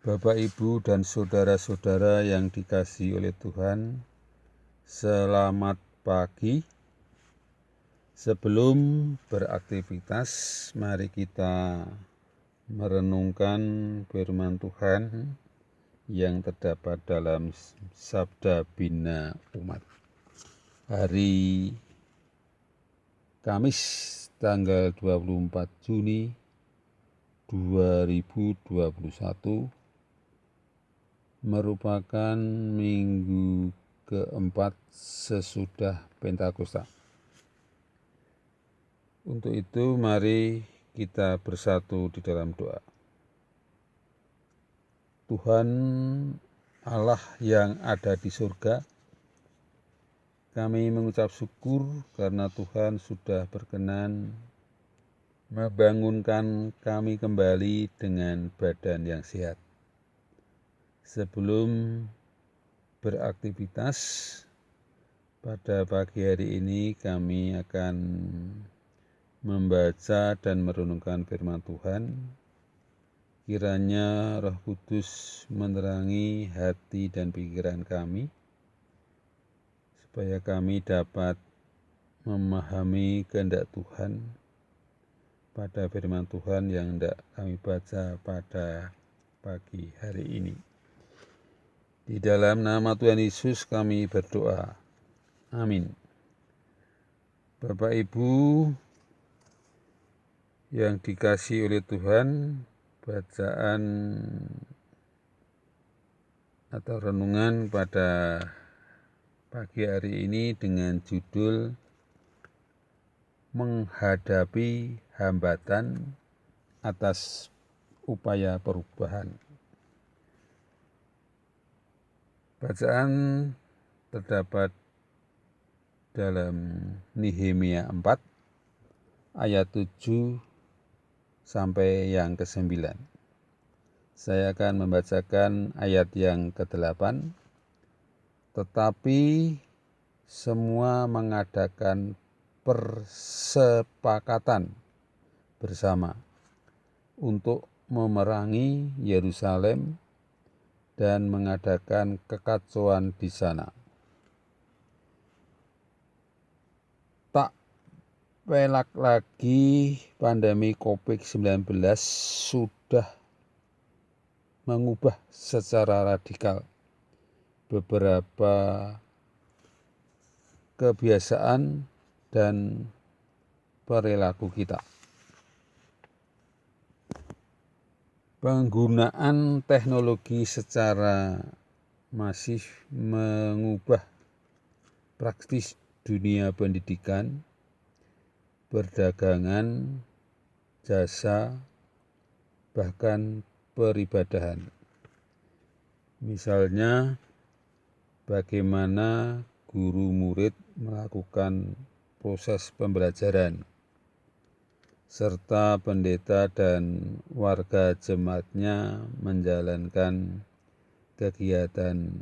Bapak, Ibu, dan saudara-saudara yang dikasihi oleh Tuhan, selamat pagi. Sebelum beraktivitas, mari kita merenungkan firman Tuhan yang terdapat dalam Sabda Bina Umat. Hari Kamis tanggal 24 Juni 2021 merupakan minggu keempat sesudah Pentakosta. Untuk itu mari kita bersatu di dalam doa. Tuhan Allah yang ada di surga, kami mengucap syukur karena Tuhan sudah berkenan membangunkan kami kembali dengan badan yang sehat. Sebelum beraktivitas pada pagi hari ini, kami akan membaca dan merenungkan firman Tuhan. Kiranya Roh Kudus menerangi hati dan pikiran kami, supaya kami dapat memahami kehendak Tuhan pada firman Tuhan yang hendak kami baca pada pagi hari ini. Di dalam nama Tuhan Yesus kami berdoa. Amin. Bapak, Ibu yang dikasihi oleh Tuhan, bacaan atau renungan pada pagi hari ini dengan judul Menghadapi Hambatan atas Upaya Perubahan. Bacaan terdapat dalam Nehemia 4 ayat 7 sampai yang ke-9. Saya akan membacakan ayat yang ke-8. Tetapi semua mengadakan persepakatan bersama untuk memerangi Yerusalem dan mengadakan kekacauan di sana. Tak pelak lagi pandemi COVID-19 sudah mengubah secara radikal beberapa kebiasaan dan perilaku kita. Penggunaan teknologi secara masif mengubah praktis dunia pendidikan, perdagangan, jasa, bahkan peribadahan. Misalnya, bagaimana guru murid melakukan proses pembelajaran, serta pendeta dan warga jemaatnya menjalankan kegiatan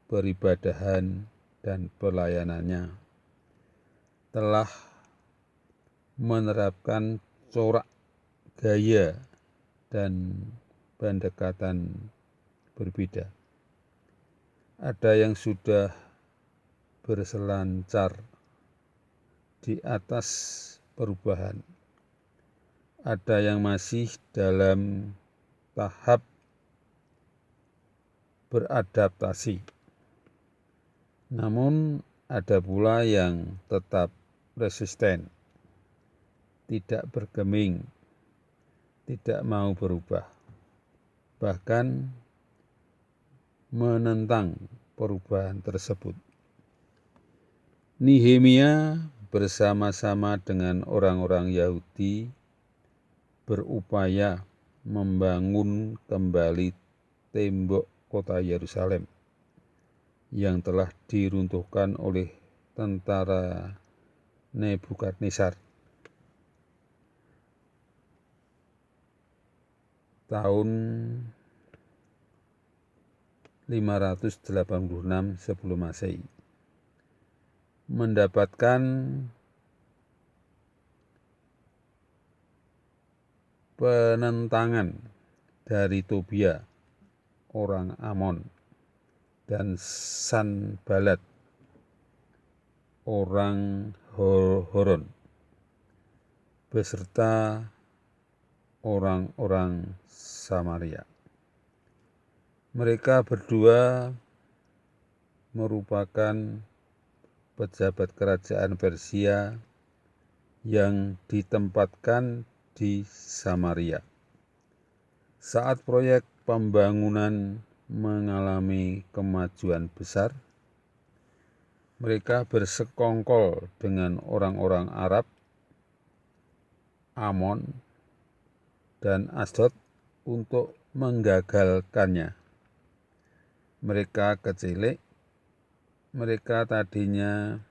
peribadahan dan pelayanannya, telah menerapkan corak gaya dan pendekatan berbeda. Ada yang sudah berselancar di atas perubahan, ada yang masih dalam tahap beradaptasi, namun ada pula yang tetap resisten, tidak bergeming, tidak mau berubah, bahkan menentang perubahan tersebut. Nehemia bersama-sama dengan orang-orang Yahudi berupaya membangun kembali tembok kota Yerusalem yang telah diruntuhkan oleh tentara Nebukadnezar tahun 586 sebelum Masehi. Mendapatkan penentangan dari Tobia orang Amon, dan Sanbalat orang Horon, beserta orang-orang Samaria. Mereka berdua merupakan pejabat kerajaan Persia yang ditempatkan di Samaria. Saat proyek pembangunan mengalami kemajuan besar, mereka bersekongkol dengan orang-orang Arab, Amon, dan Asdod untuk menggagalkannya. Mereka kecilik, mereka tadinya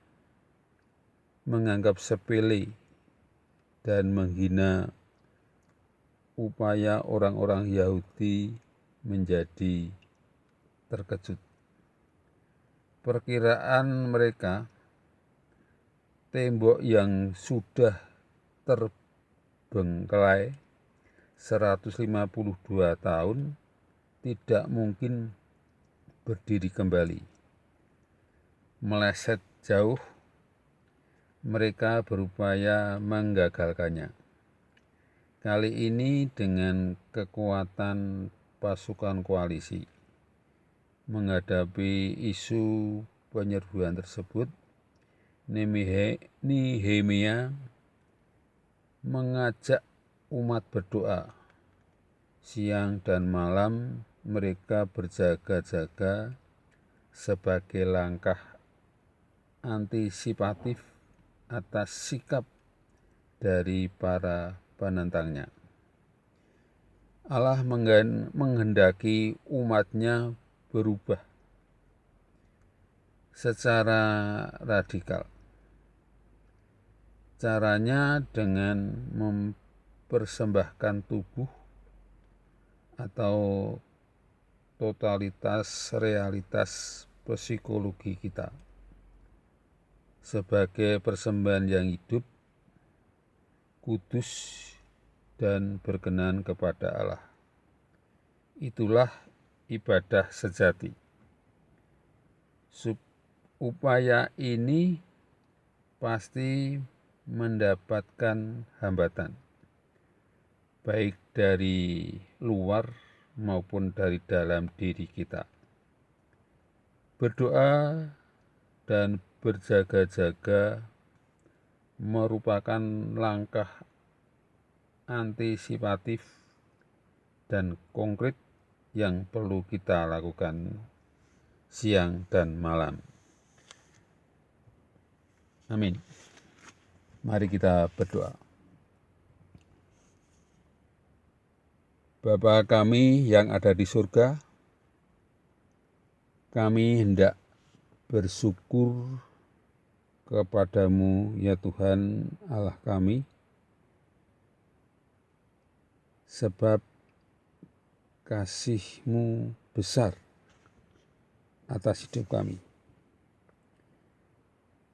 menganggap sepele dan menghina upaya orang-orang Yahudi menjadi terkejut. Perkiraan mereka, tembok yang sudah terbengkelai 152 tahun tidak mungkin berdiri kembali. Meleset jauh, mereka berupaya menggagalkannya. Kali ini dengan kekuatan pasukan koalisi. Menghadapi isu penyerbuan tersebut, Nehemia mengajak umat berdoa. Siang dan malam mereka berjaga-jaga sebagai langkah antisipatif atas sikap dari para penentangnya. Allah menghendaki umatnya berubah secara radikal. Caranya dengan mempersembahkan tubuh atau totalitas realitas psikologi kita sebagai persembahan yang hidup, kudus, dan berkenan kepada Allah. Itulah ibadah sejati. Upaya ini pasti mendapatkan hambatan, baik dari luar maupun dari dalam diri kita. Berdoa dan berjaga-jaga merupakan langkah antisipatif dan konkret yang perlu kita lakukan siang dan malam. Amin. Mari kita berdoa. Bapa kami yang ada di surga, kami hendak bersyukur kepadamu ya Tuhan Allah kami, sebab kasih-Mu besar atas hidup kami.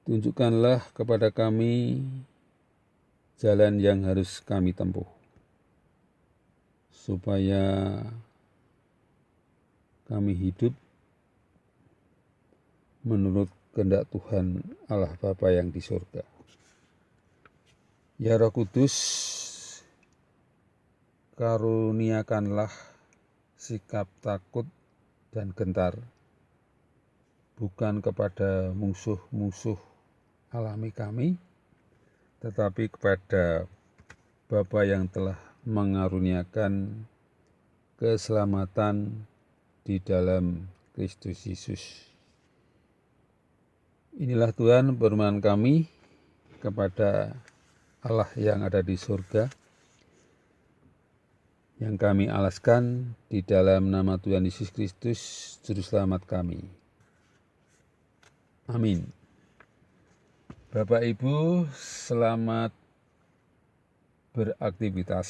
Tunjukkanlah kepada kami jalan yang harus kami tempuh, supaya kami hidup menurut kehendak Tuhan Allah Bapa yang di surga. Ya Roh Kudus, karuniakanlah sikap takut dan gentar, bukan kepada musuh-musuh alami kami, tetapi kepada Bapa yang telah mengaruniakan keselamatan di dalam Kristus Yesus. Inilah Tuhan firman kami kepada Allah yang ada di surga, yang kami alaskan di dalam nama Tuhan Yesus Kristus, Juru Selamat kami. Amin. Bapak Ibu, selamat beraktivitas.